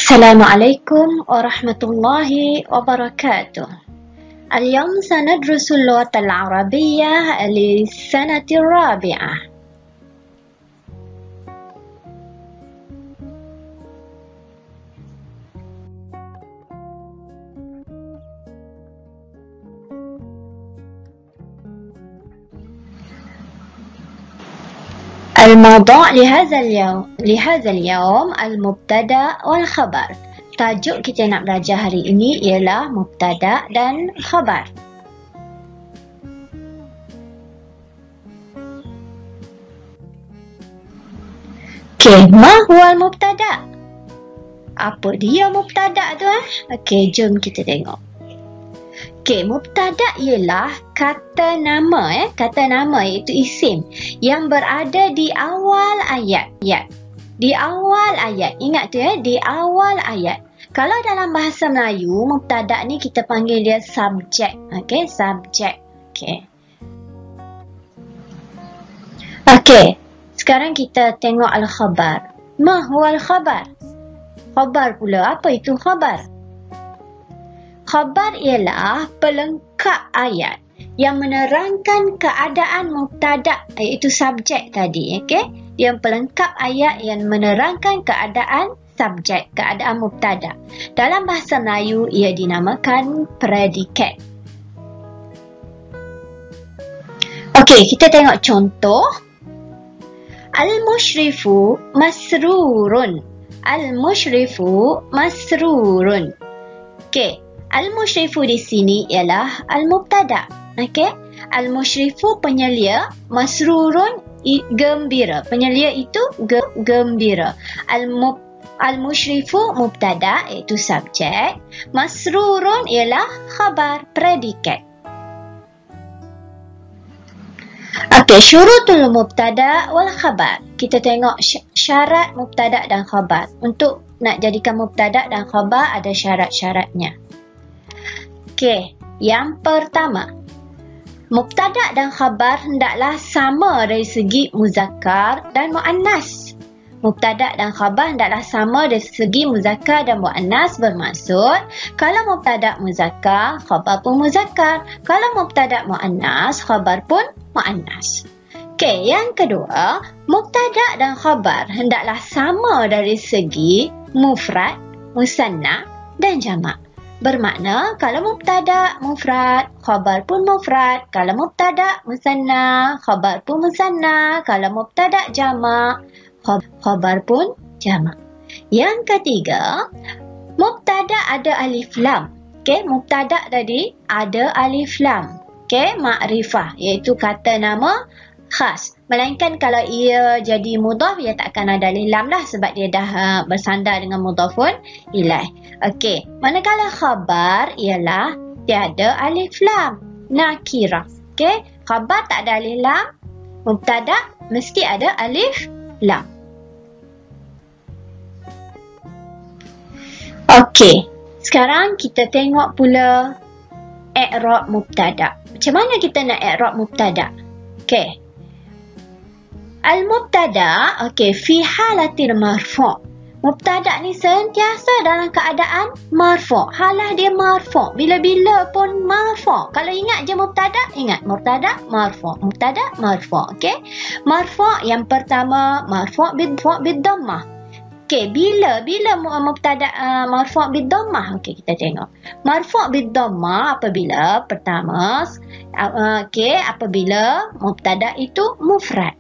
السلام عليكم ورحمة الله وبركاته. اليوم سندرس اللغة العربية للسنة الرابعة. الموضوع لهذا اليوم المبتدأ والخبر. Tajuk kita nak belajar hari ini ialah mubtada dan khabar. Okey, ma huwa al-mubtada? Apa dia mubtada tu? Okey, jom kita tengok. Okey, mubtada ialah kata nama kata nama iaitu isim yang berada di awal ayat. Di awal ayat. Ingat tu di awal ayat. Kalau dalam bahasa Melayu, mubtada ni kita panggil dia subjek. Okey, subjek. Okey. Okey, sekarang kita tengok al-khabar. Ma huwa al-khabar? Khabar pula, apa itu khabar? Khabar ialah pelengkap ayat yang menerangkan keadaan mubtada iaitu subjek tadi, okey? Yang pelengkap ayat yang menerangkan keadaan subjek, keadaan mubtada. Dalam bahasa Melayu ia dinamakan predikat. Okey, kita tengok contoh. Al-musyrifu masrurun. Al-musyrifu masrurun. Okey, al-musyrifu di sini ialah al-mubtada. Okey, al-musyrifu penyelia, masrurun gembira. Penyelia itu gembira. Al-musyrifu mubtada iaitu subjek, masrurun ialah khabar, predikat. Okey, syurutul mubtada wal khabar. Kita tengok syarat mubtada dan khabar. Untuk nak jadikan mubtada dan khabar ada syarat-syaratnya. Okey, yang pertama, mubtada dan khabar hendaklah sama dari segi muzakkar dan muannas. Mubtada dan khabar hendaklah sama dari segi muzakkar dan muannas, bermaksud kalau mubtada muzakkar, khabar pun muzakkar. Kalau mubtada muannas, khabar pun muannas. Okey, yang kedua, mubtada dan khabar hendaklah sama dari segi mufrad, musanna dan jamak. Bermakna kalau mubtada mufrad, khabar pun mufrad. Kalau mubtada musanna, khabar pun musanna. Kalau mubtada jamak, khabar pun jamak. Yang ketiga, mubtada ada alif lam. Okey, mubtada tadi ada alif lam. Okey, makrifah iaitu kata nama khas. Melainkan kalau ia jadi mudhaf, ia tak akan ada alif lam lah sebab dia dah bersandar dengan mudhafun ilaih. Okey, manakala khabar ialah tiada alif lam, nakirah. Okey, khabar tak ada alif lam, mubtada mesti ada alif lam. Okey, sekarang kita tengok pula i'rab mubtada. Macam mana kita nak i'rab mubtada? Okey. Al-mubtada, okey, fi halatil marfu'. Mubtada ni sentiasa dalam keadaan marfu'. Halah dia marfu'. Bila-bila pun marfu'. Kalau ingat je mubtada, ingat mubtada marfu'. Mubtada marfu', okey. Marfu' yang pertama marfu' bid-dhammah. Okey, bila mubtada marfu' bid-dhammah? Okey, kita tengok. Marfu' bid-dhammah apabila pertama okey, apabila mubtada itu mufrad.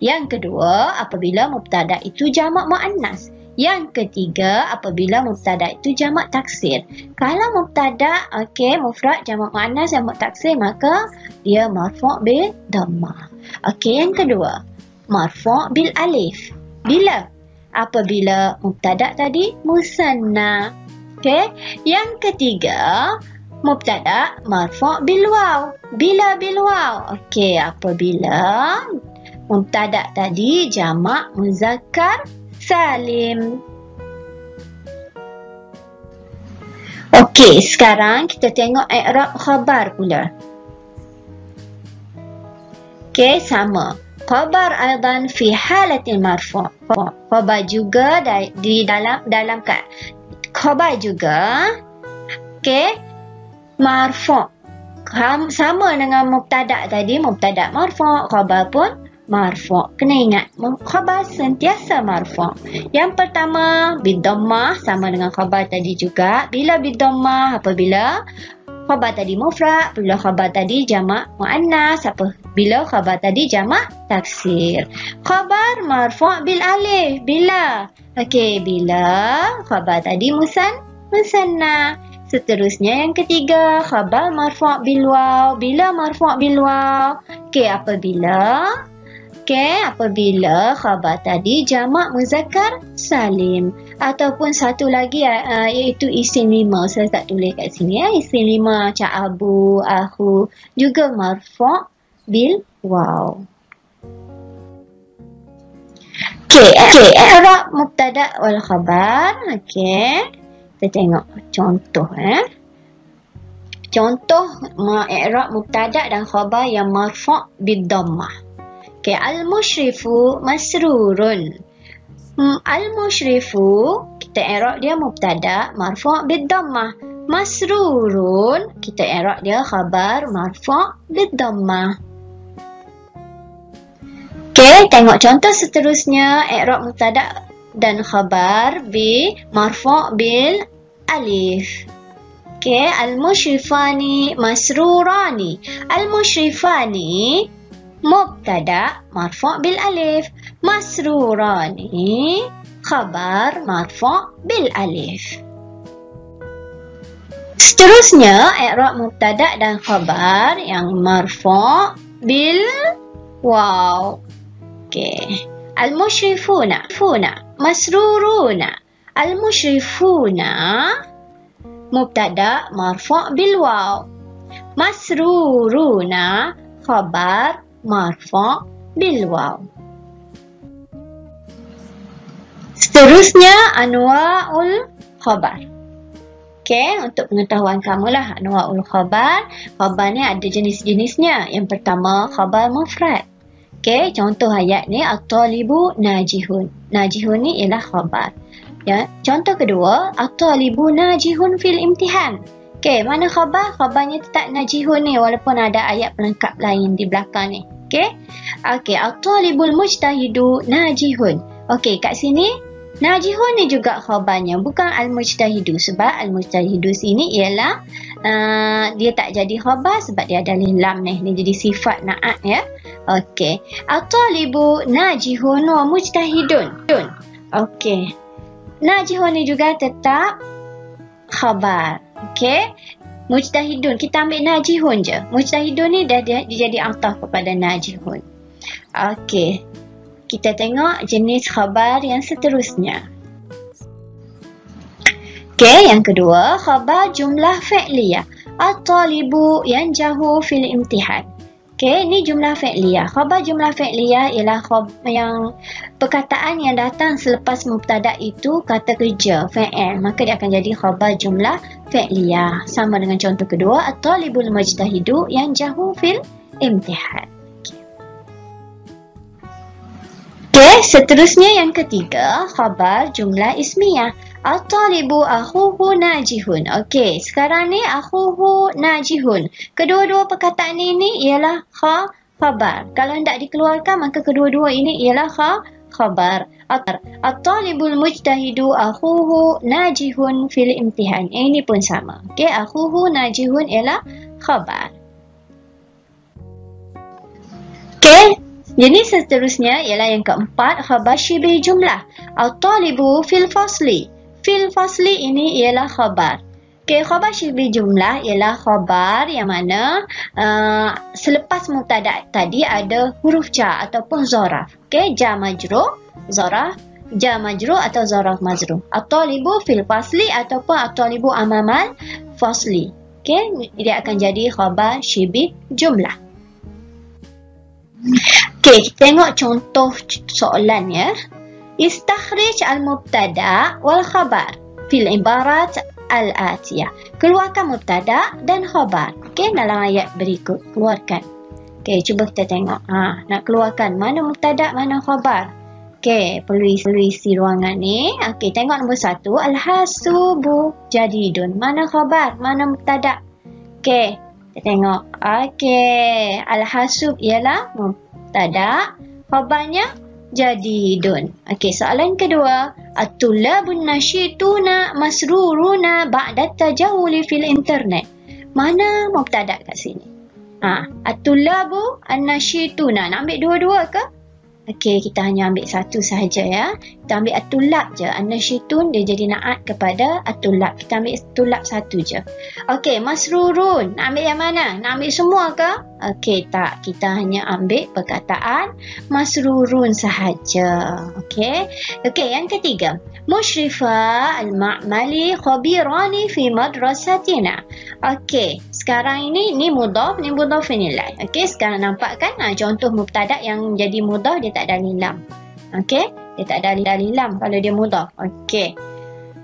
Yang kedua, apabila mubtada itu jamak muannas. Yang ketiga, apabila mubtada itu jamak taksir. Kalau mubtada okey, mufrad, jamak muannas, jamak taksir, maka dia marfu' bil dhammah. Okey, yang kedua, marfu' bil alif. Bila? Apabila mubtada tadi musanna. Okey, yang ketiga, mubtada marfu' bil waw. Bila bil waw? Okey, apabila mubtada tadi jamak muzakkar salim. Okey, sekarang kita tengok i'rab khabar pula. Okey, sama. Khabar aidan fi halatil marfu'. Khabar juga di dalam Khabar juga. Okey. Marfu'. Sama dengan mubtada' tadi. Mubtada' marfu'. Khabar pun marfu'. Kena ingat. Khabar sentiasa marfu'. Yang pertama, bidhammah. Sama dengan khabar tadi juga. Bila bidhammah? Apabila khabar tadi mufrad. Bila khabar tadi jamak muannas. Bila khabar tadi jamak taksir. Khabar marfu' bil alif. Bila? Okey, bila khabar tadi musanna. Seterusnya yang ketiga, khabar marfu' bil waw. Bila marfu' bil waw? Okey, apabila khabar tadi jamak muzakkar salim. Ataupun satu lagi iaitu isim 5. Saya tak tulis kat sini isim 5 macam abu, akhu juga marfu' bil waw. Okey, i'rab mubtada' wal khabar. Okey. Kita tengok contoh Contoh i'rab mubtada' dan khabar yang marfu' bid-dhammah. Okey, al-musyrifu masrurun. Al-musyrifu kita i'rab dia mubtada' marfu' bid-dhammah. Masrurun kita i'rab dia khabar marfu' bid-dhammah. Okey, tengok contoh seterusnya i'rab mubtada' dan khabar marfu' bil alif. Okey, al-musyrifani masrurani. Al-musyrifani mubtada' marfu' bil alif. Masrurani khabar marfu' bil alif. Seterusnya i'rab mubtada' dan khabar yang marfu' bil waw. Okey. Al-musyrifuna masruruna. Al-musyrifuna mubtada' marfu' bil waw. Masruruna khabar marfu' bil waw. Seterusnya anwa'ul khabar. Okey, untuk pengetahuan kamulah anwa'ul khabar. Khabar ni ada jenis-jenisnya. Yang pertama khabar mufrad. Okey, contoh ayat ni at-talibu najihun. Najihun ni ialah khabar. Ya, contoh kedua at-talibu najihun fil imtihan. Okey, mana khabar? Khabarnya tetap najihun ni walaupun ada ayat pelengkap lain di belakang ni. Okey. Okey, at-talibul mujtahidu najihun. Okey, kat sini najihun ni juga khabarnya, bukan al-mujtahidu sebab al-mujtahidu sini ialah dia tak jadi khabar sebab dia ada lam ni. Dia jadi sifat na'at ya. Okey. At-talibu najihun wa mujtahidun. Okey. Najihun ni juga tetap khabar. Okey. Mujtahidun kita ambil najihun je. Mujtahidun ni dia jadi ataf kepada najihun. Okey. Kita tengok jenis khabar yang seterusnya. Okey, yang kedua khabar jumlah fi'liyah. At-talibu yanjahu fil imtihan. Okey, ni jumlah fi'liyah. Khabar jumlah fi'liyah ialah yang perkataan yang datang selepas mubtada' itu kata kerja, fi'il. Maka dia akan jadi khabar jumlah fi'liyah. Sama dengan contoh kedua, at-talibul mujtahidu yanjahu fil imtihan. Okey, seterusnya yang ketiga, khabar jumlah ismiyah. At-talibu akhuhu najihun. Okey, sekarang ni akhuhu najihun. Kedua-dua perkataan ini ialah khabar. Kalau hendak dikeluarkan, maka kedua-dua ini ialah khabar. At-talibul mujtahidu akhuhu najihun fil imtihan. Ini pun sama. Okey, akhuhu najihun ialah khabar. Okey, jenis seterusnya ialah yang keempat, khabar syibih jumlah. At-talibu fil fasli. Fil fasli ini ialah khabar. Okey, khabar syibih jumlah ialah khabar yang mana selepas mubtada' tadi ada huruf jar ataupun zaraf. Okey, jar majrur, zaraf, jar majrur atau zaraf majrur. At-talibu fil fasli ataupun at-talibu amamal fasli. Okey, dia akan jadi khabar syibih jumlah. Okey, kita tengok contoh soalan ya. Istakhrij al-mubtada' wal khabar fil ibarat al-atiyah. Keluarkan mubtada' dan khabar. Okey, dalam ayat berikut. Keluarkan. Okey, cuba kita tengok. Nak keluarkan mana mubtada', mana khabar. Okey, perlu isi ruangan ni. Okey, tengok nombor 1. Al-hasubu jadidun. Mana khabar? Mana mubtada'? Okey, kita tengok. Okey, al-hasub ialah mubtada'. Khabarnya jadidun. Okey, soalan kedua. At-tullabun nasyituna masruruna ba'da tajawuli fil internet. Mana mubtada' kat sini? At-tullabu an-nasyituna. Nak ambil dua-dua ke? Okey, kita hanya ambil satu sahaja ya. Kita ambil at-tullab je. An-nasyitun dia jadi naat kepada at-tullab. Kita ambil tullab satu je. Okey, masrurun. Nak ambil yang mana? Nak ambil semua ke? Okey, tak. Kita hanya ambil perkataan masrurun sahaja. Okey. Okey, yang ketiga. Musyrifah al-ma'mali khabirani fi madrasatina. Okey, sekarang ini mudhaf, ni mudhaf nilai. Okey, sekarang nampak kan contoh mubtada' yang jadi mudhaf dia tak ada alif lam. Okey, dia tak ada alif lam kalau dia mudhaf. Okey.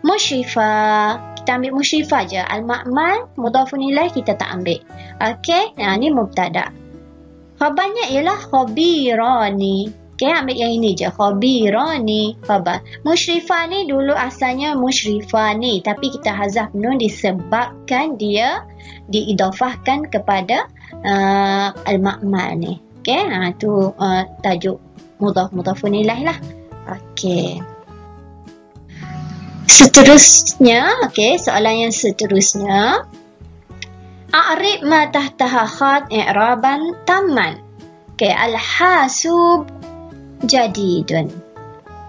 Musyrifah, kita ambil musyrifah je. Al-ma'mal mudhaf nilai kita tak ambil. Okey, ni mubtada'. Khabarnya ialah khabirani. Okey, ambil yang ini je. Khabirani khabar. Musyrifah ni dulu asalnya musyrifani, tapi kita hazaf nun disebabkan dia diidafahkan kepada al-ma'mal ni. Okey, tu tajuk mudhaf ilaih lah. Okey. Seterusnya, okey, soalan yang seterusnya. A'rib ma tahtaha khat i'raban tamman. Okey, al-hasub jadidun.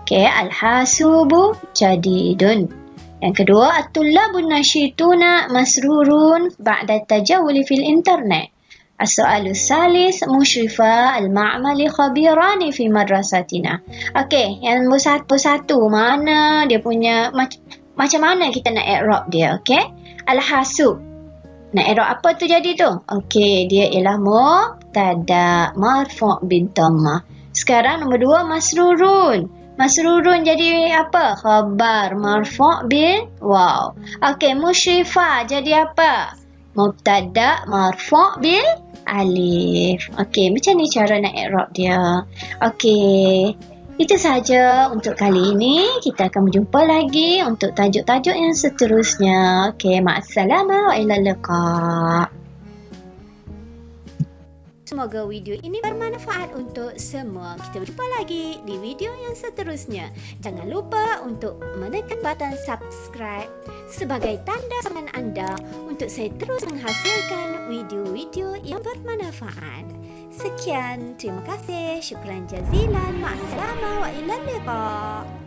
Okey, al-hasubu jadidun. Yang kedua, at-tullabun nasyituna masrurun ba'da tajawuli fil internet. As-soalu salis, musyrifah al-ma'mali khabirani fi madrasatina. Okey, yang nombor satu mana dia punya macam mana kita nak i'rab dia, okey? Al-hasub. Nak i'rab apa tu jadi tu? Okey, dia ialah mubtada' marfu' bin dhammah. Sekarang nombor 2 masrurun. Masrurun jadi apa? Khabar marfu' bil waw. Okey, musyrifah jadi apa? Mubtada' marfu' bil alif. Okey, macam ni cara nak i'rab dia. Okey, itu sahaja untuk kali ini. Kita akan berjumpa lagi untuk tajuk-tajuk yang seterusnya. Okey, ma'assalamah wa ilal liqa'. Semoga video ini bermanfaat untuk semua. Kita berjumpa lagi di video yang seterusnya. Jangan lupa untuk menekan butang subscribe sebagai tanda semangat anda untuk saya terus menghasilkan video-video yang bermanfaat. Sekian, terima kasih, syukran jazilan, ma'assalamah wa ilal liqa'.